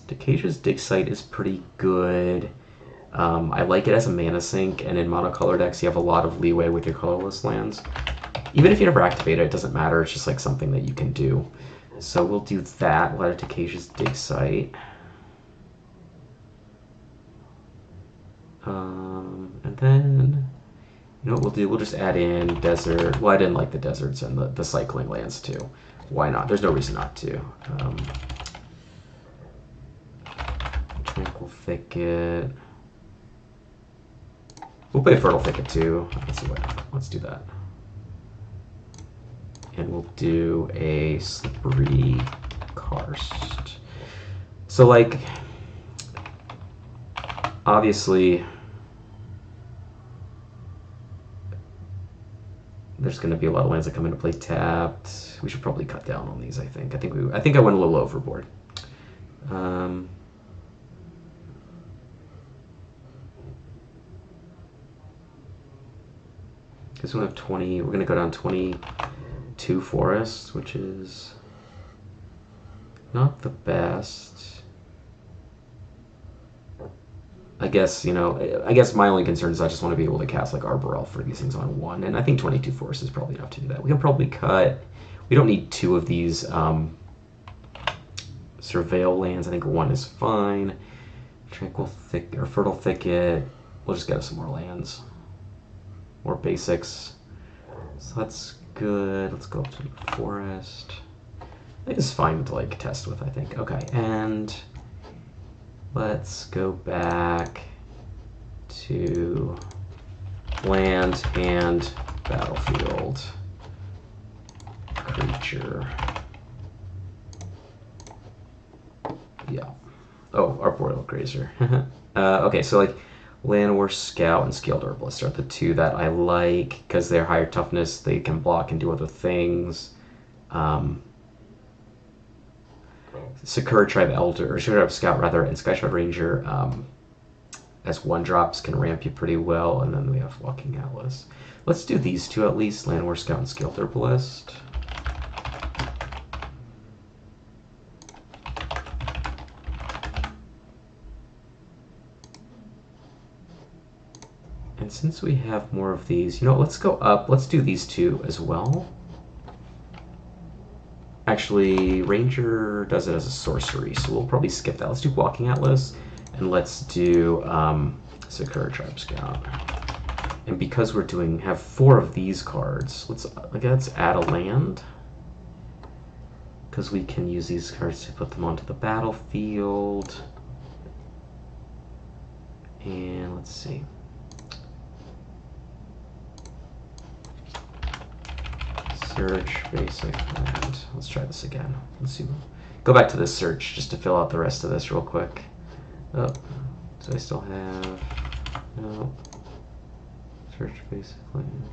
Decasia's Dig Site is pretty good. I like it as a mana sink, and in monocolor decks you have a lot of leeway with your colorless lands. Even if you never activate it, it doesn't matter. It's just like something that you can do. So we'll do that. We'll add Decasia's Dig Site. And then, you know what we'll do? We'll just add in desert. Well, I didn't like the deserts and the cycling lands too. Why not? There's no reason not to. Tranquil Thicket. We'll play Fertile Thicket too. Let's do that. And we'll do a Slippery Karst. So, like, obviously, there's going to be a lot of lands that come into play tapped. We should probably cut down on these. I think I went a little overboard. Because we have 20. We're going to go down 22 forests, which is not the best. I guess my only concern is I just want to be able to cast like Arbor Elf for these things on one, and I think 22 forests is probably enough to do that. We can probably cut. We don't need two of these Surveil lands. I think one is fine. Tranquil Thicket or Fertile Thicket. We'll just get us some more lands. More basics. So that's good. Let's go up to the forest. I think it's fine to like test with, I think. Okay, and let's go back to land and battlefield creature. Yeah. Oh, Arboreal Grazer. Okay, so like Llanowar Scout and Scaled Herbalist are the two that I like because they're higher toughness. They can block and do other things. Sakura Tribe Elder, or Sakura Tribe Scout rather, and Sky Shroud Ranger as one drops can ramp you pretty well, and then we have Walking Atlas. Let's do these two at least, Llanowar Scout and Scaled Herbalist. And since we have more of these, you know, let's go up. Let's do these two as well. Actually, Ranger does it as a sorcery, so we'll probably skip that. Let's do Walking Atlas, and let's do Sakura Tribe Scout. And because we're have 4 of these cards, let's add a land. Because we can use these cards to put them onto the battlefield. And let's see. Search basic land. Let's try this again. Let's see. Go back to this search just to fill out the rest of this real quick. Oh, so I still have no search basic land.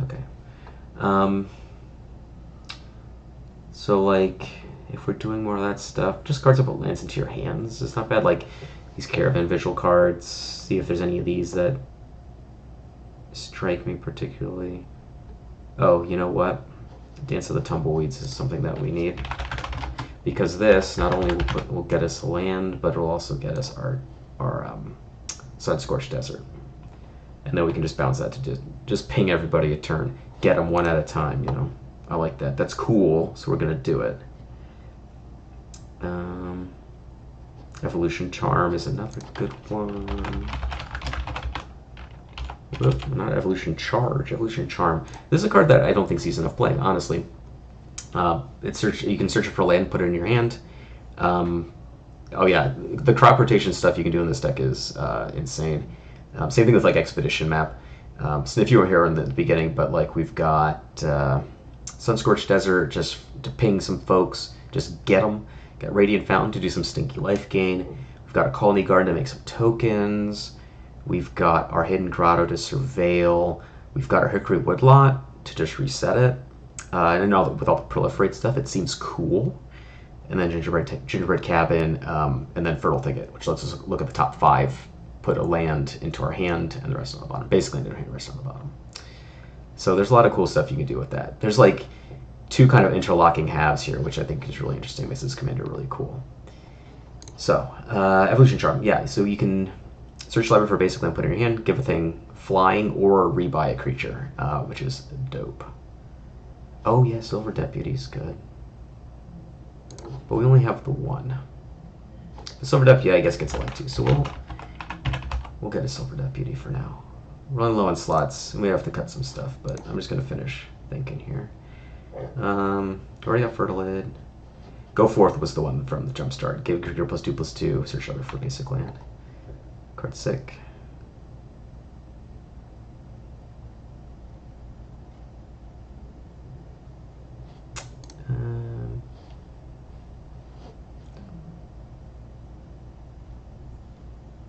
Okay. So like if we're doing more of that stuff, just cards that put lands into your hands. It's not bad. Like these Caravan Visual cards. See if there's any of these that strike me particularly. Oh, you know what? Dance of the Tumbleweeds is something that we need, because this not only will get us land, but it'll also get us our Sun-Scorched Desert, and then we can just bounce that to just ping everybody a turn, get them one at a time. You know, I like that. That's cool. So we're gonna do it. Evolution Charm is another good one. Not Evolution Charge, Evolution Charm. This is a card that I don't think sees enough play, honestly. You can search it for land, put it in your hand. Oh yeah, the crop rotation stuff you can do in this deck is insane. Same thing with like Expedition Map. So if you were here in the beginning, but like we've got Sun-Scorched Desert just to ping some folks, just get them. Got Radiant Fountain to do some stinky life gain. We've got a Colony Garden to make some tokens. We've got our Hidden Grotto to surveil. We've got our Hickory Woodlot to just reset it. And with all the proliferate stuff, it seems cool. And then Gingerbread Cabin, and then Fertile Thicket, which lets us look at the top 5, put a land into our hand, and the rest on the bottom. Basically, into our hand, the rest on the bottom. So there's a lot of cool stuff you can do with that. There's like 2 kind of interlocking halves here, which I think is really interesting. Makes this commander really cool. So, Evolution Charm. Yeah, so you can search library for basic land, put it in your hand, give a thing flying, or rebuy a creature, which is dope. Oh yeah, Silver Deputy's good. But we only have the one. Silver Deputy, I guess, gets elect too, so we'll get a Silver Deputy for now. We're running low on slots, and we have to cut some stuff, but I'm just going to finish thinking here. Already got Fertilid. Go Forth was the one from the Jumpstart. Give Creature +2/+2, search other for basic land. Card sick.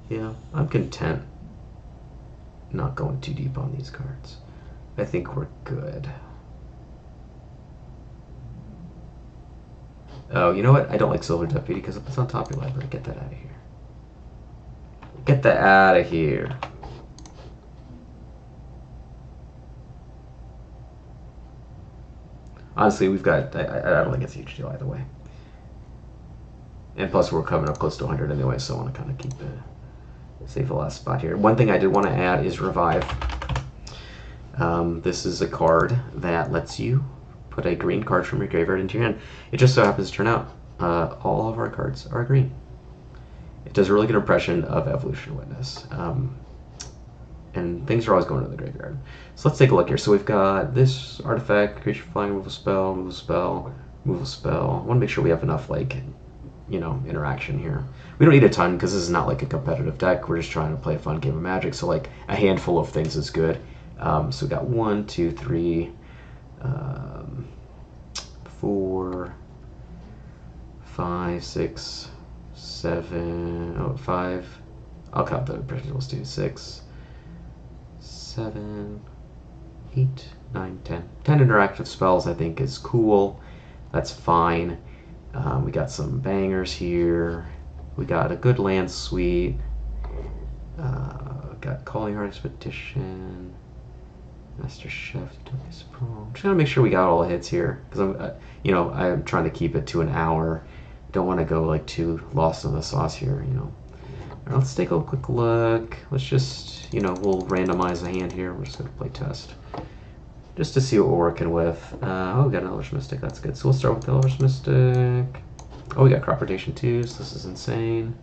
Yeah, I'm content not going too deep on these cards. I think we're good. Oh, you know what? I don't like Silver Deputy because it's on top of your library. Get that out of here. Get that out of here. Honestly, we've got... I don't think it's a huge deal either way. And plus, we're coming up close to 100 anyway, so I want to kind of keep the... Save the last spot here. One thing I did want to add is Revive. This is a card that lets you put a green card from your graveyard into your hand. It just so happens to turn out all of our cards are green. It does a really good impression of Evolution Witness. And things are always going to the graveyard. So let's take a look here. So we've got this artifact, creature flying, removal spell, removal spell, removal spell. I want to make sure we have enough, like, you know, interaction here. We don't need a ton because this is not like a competitive deck. We're just trying to play a fun game of Magic. So like a handful of things is good. So we got 1, 2, 3, 4, 5, 6, 7, oh, 5. I'll count the principals too. 6, 7, 8, 9, 10. 10 interactive spells I think is cool. That's fine. We got some bangers here. We got a good land suite. Got Calling Heart Expedition. Master Chef. I'm just gonna make sure we got all the hits here because I'm trying to keep it to an hour. Don't want to go like too lost in the sauce here. All right, let's take a quick look. Let's just we'll randomize the hand here. We're just gonna play test just to see what we're working with. Oh, we got an Elvish Mystic. That's good. So we'll start with the Elvish Mystic. Oh, we got Crop Rotation too, so this is insane.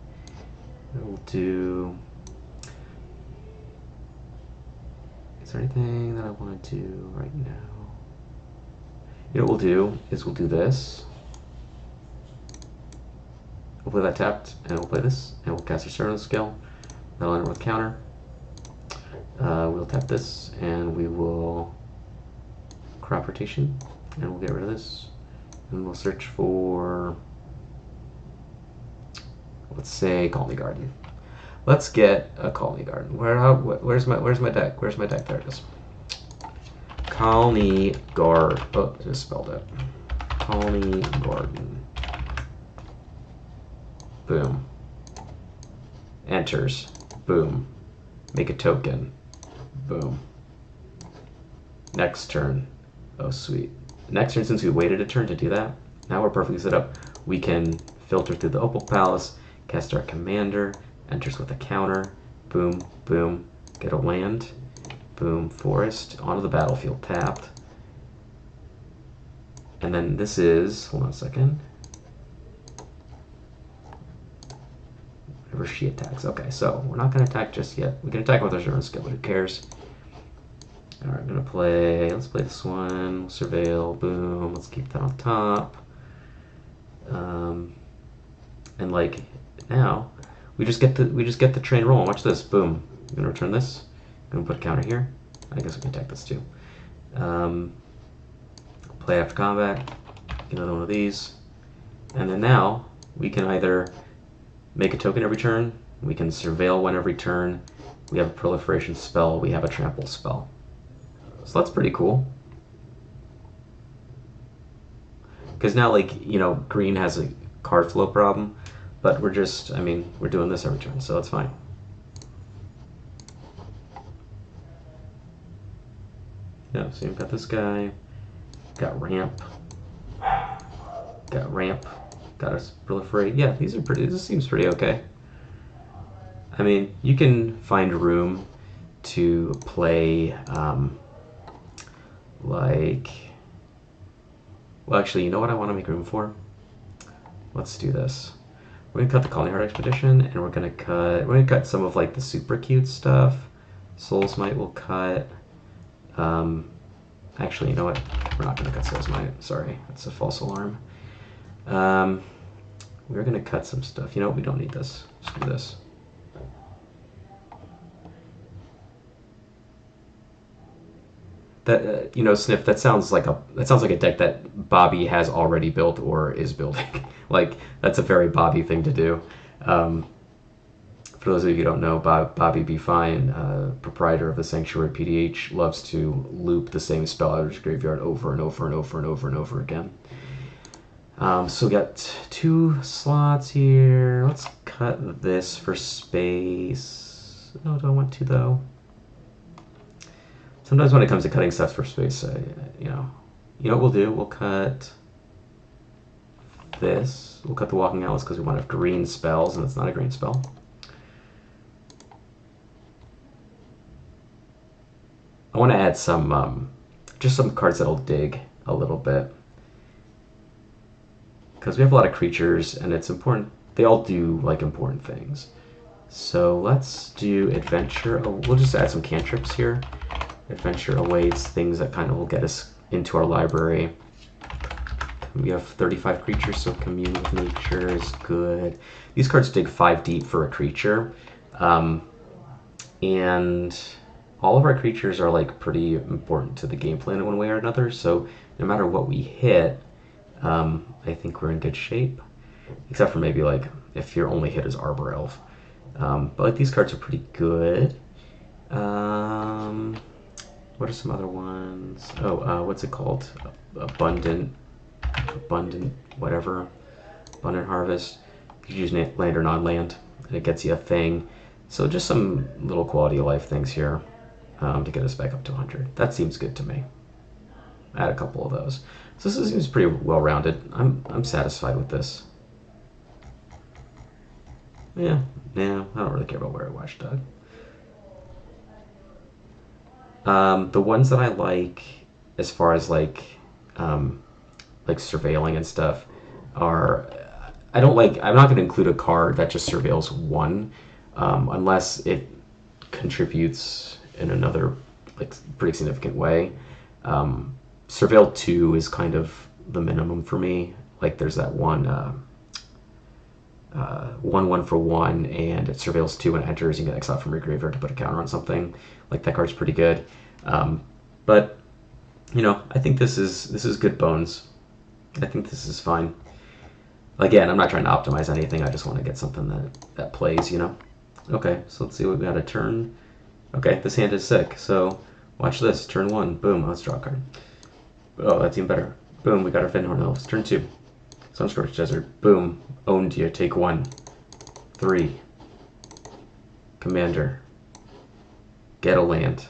We'll do... Is there anything that I want to do right now? What we'll do is we'll do this. We'll play that tapped, and we'll play this, and we'll cast a Servant Skill. That'll enter with counter. We'll tap this, and we will Crop Rotation, and we'll get rid of this. And we'll search for... Let's say Call Me Garden. Let's get a Call Me Garden. Where's my deck? Where's my deck? There it is. Call Me Garden. Oh, I just spelled it. Call Me Garden. Boom. Enters. Boom. Make a token. Boom. Next turn. Oh, sweet. Next turn, since we waited a turn to do that, now we're perfectly set up. We can filter through the Opal Palace, cast our commander, enters with a counter, boom, boom, get a land, boom, forest, onto the battlefield tapped. And then this is, hold on a second, whenever she attacks. Okay, so we're not going to attack just yet. We can attack with our Servant Skill, but who cares? Alright, I'm going to play, let's play this one, Surveil, boom, let's keep that on top. And like now, we just get the train rolling. Watch this, boom. I'm gonna return this. I'm gonna put a counter here. I guess we can attack this too. Play after combat. Get another one of these, and then now we can either make a token every turn. We can surveil one every turn. We have a proliferation spell. We have a trample spell. So that's pretty cool. Because now, like, green has a card flow problem, but we're just, we're doing this every turn, so it's fine. Yeah, so you've got this guy, got ramp, got us proliferate. Yeah, these are pretty, this seems pretty okay. You can find room to play, like, well, actually, you know what I want to make room for? Let's do this. We're gonna cut the Culinary Expedition, and we're gonna cut some of like the super cute stuff. Soul's Might will cut. Um, Actually, you know what? We're not gonna cut Soul's Might. Sorry, that's a false alarm. We're gonna cut some stuff. You know what? We don't need this. Let's do this. That Sniff. That sounds like a deck that Bobby has already built or is building. Like that's a very Bobby thing to do. Um, for those of you who don't know, Bobby B. Fine, proprietor of the Sanctuary PDH, loves to loop the same spell out of his graveyard over and over and over and over and over again. So we got 2 slots here. Let's cut this for space. No, do I want to though? Sometimes when it comes to cutting stuff for space, you know what we'll do? We'll cut this. We'll cut the Walking Atlas because we want to have green spells, and it's not a green spell. I want to add some, just some cards that'll dig a little bit. Because we have a lot of creatures, and it's important. They all do, like, important things. So let's do Adventure. We'll just add some cantrips here. Adventure awaits, things that kind of will get us into our library. We have 35 creatures, so Commune with Nature is good. These cards dig 5 deep for a creature. And all of our creatures are like pretty important to the game plan in one way or another, so no matter what we hit, I think we're in good shape. Except for maybe like if your only hit is Arbor Elf. But like these cards are pretty good. What are some other ones? Oh, what's it called? Abundant whatever. Abundant Harvest. You use land or non-land, and it gets you a thing. So just some little quality of life things here to get us back up to 100. That seems good to me. Add a couple of those. So this seems pretty well-rounded. I'm satisfied with this. Yeah, I don't really care about Wary Watchdog. The ones that I like, as far as like surveilling and stuff, are I'm not going to include a card that just surveils 1, unless it contributes in another like pretty significant way. Surveil 2 is kind of the minimum for me. Like there's that one 1/1 for 1, and it surveils 2 and enters. You can exile from your graveyard to put a counter on something. Like that card's pretty good. But I think this is good bones. I think this is fine. Again, I'm not trying to optimize anything. I just want to get something that plays. Okay, so let's see what we got a turn. Okay, this hand is sick. So watch this. Turn 1, boom. Let's draw a card. Oh, that's even better. Boom, we got our Finhorn Elves. Turn 2. Sunscorched Desert. Boom. Owned you. Take 1. 3. Commander. Get a land.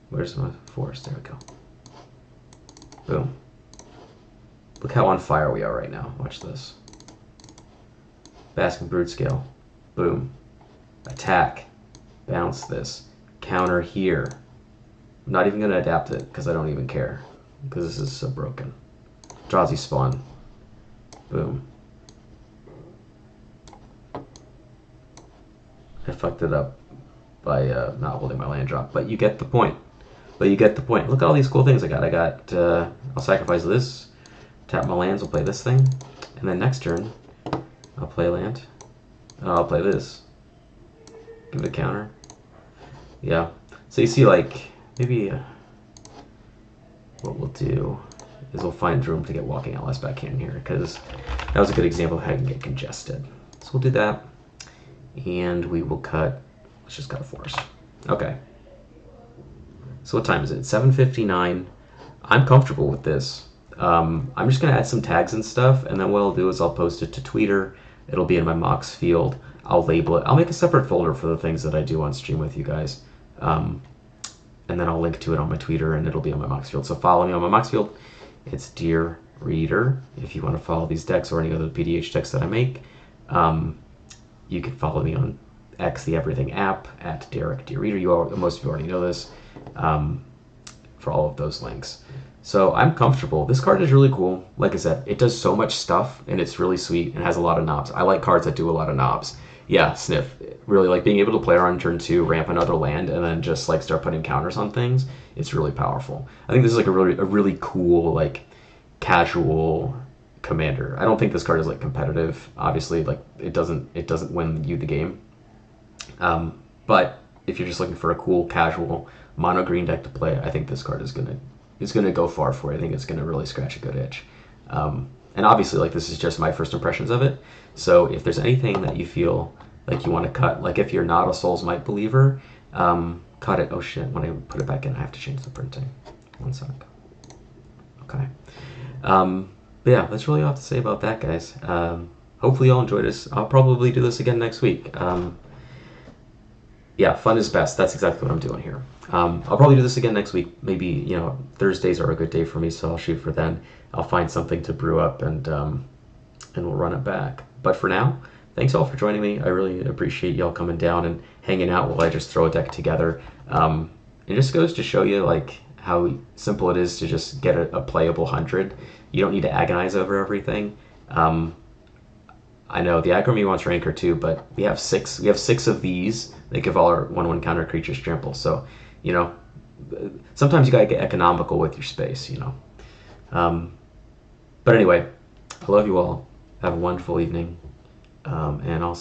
Where's my forest? There we go. Boom. Look how on fire we are right now. Watch this. Basking Brood Scale. Boom. Attack. Bounce this. Counter here. I'm not even going to adapt it because I don't even care. Because this is so broken. Drowsy Spawn. Boom. I fucked it up by not holding my land drop. But you get the point. Look at all these cool things I got. I'll sacrifice this. Tap my lands. I'll play this thing. And then next turn, I'll play land. I'll play this. Give it a counter. Yeah. So you see, like, maybe what we'll do is we'll find room to get Walking Atlas back in here, because that was a good example of how you can get congested. So we'll do that, and we will cut. Let's just cut a forest. Okay. So what time is it? 7:59. I'm comfortable with this. I'm just gonna add some tags and stuff, and then what I'll do is I'll post it to Twitter. It'll be in my Mox field. I'll label it. I'll make a separate folder for the things that I do on stream with you guys. And then I'll link to it on my Twitter, and it'll be on my Mox field. So follow me on my Mox field. It's Dear Reader. If you want to follow these decks or any other PDH decks that I make, you can follow me on X, the Everything app, at Derek Dear Reader. Most of you already know this. Follow for all of those links. So I'm comfortable. This card is really cool. Like I said, it does so much stuff, and it's really sweet and has a lot of knobs. I like cards that do a lot of knobs. Yeah, Sniff. Really like being able to play around turn 2, ramp another land, and then just like start putting counters on things. It's really powerful. I think this is like a really cool like casual commander. I don't think this card is like competitive. Obviously, like it doesn't win you the game. But if you're just looking for a cool casual mono green deck to play, I think this card is gonna go far for you. I think it's gonna really scratch a good itch. And obviously, like this is just my first impressions of it. So if there's anything that you feel like you want to cut, like if you're not a Souls Might believer, cut it. Oh shit! When I put it back in, I have to change the printing. One sec. Okay. But yeah, that's really all I have to say about that, guys. Hopefully, y'all enjoyed this. I'll probably do this again next week. Yeah, fun is best. That's exactly what I'm doing here. I'll probably do this again next week. Maybe, Thursdays are a good day for me, so I'll shoot for then. I'll find something to brew up and we'll run it back. But for now, thanks all for joining me. I really appreciate y'all coming down and hanging out while I just throw a deck together. It just goes to show you like how simple it is to just get a playable 100. You don't need to agonize over everything. I know the aggro me wants Rancor too, but we have six. We have 6 of these. They give all our 1/1 counter creatures trample. So, sometimes you gotta get economical with your space. But anyway, I love you all. Have a wonderful evening, and I'll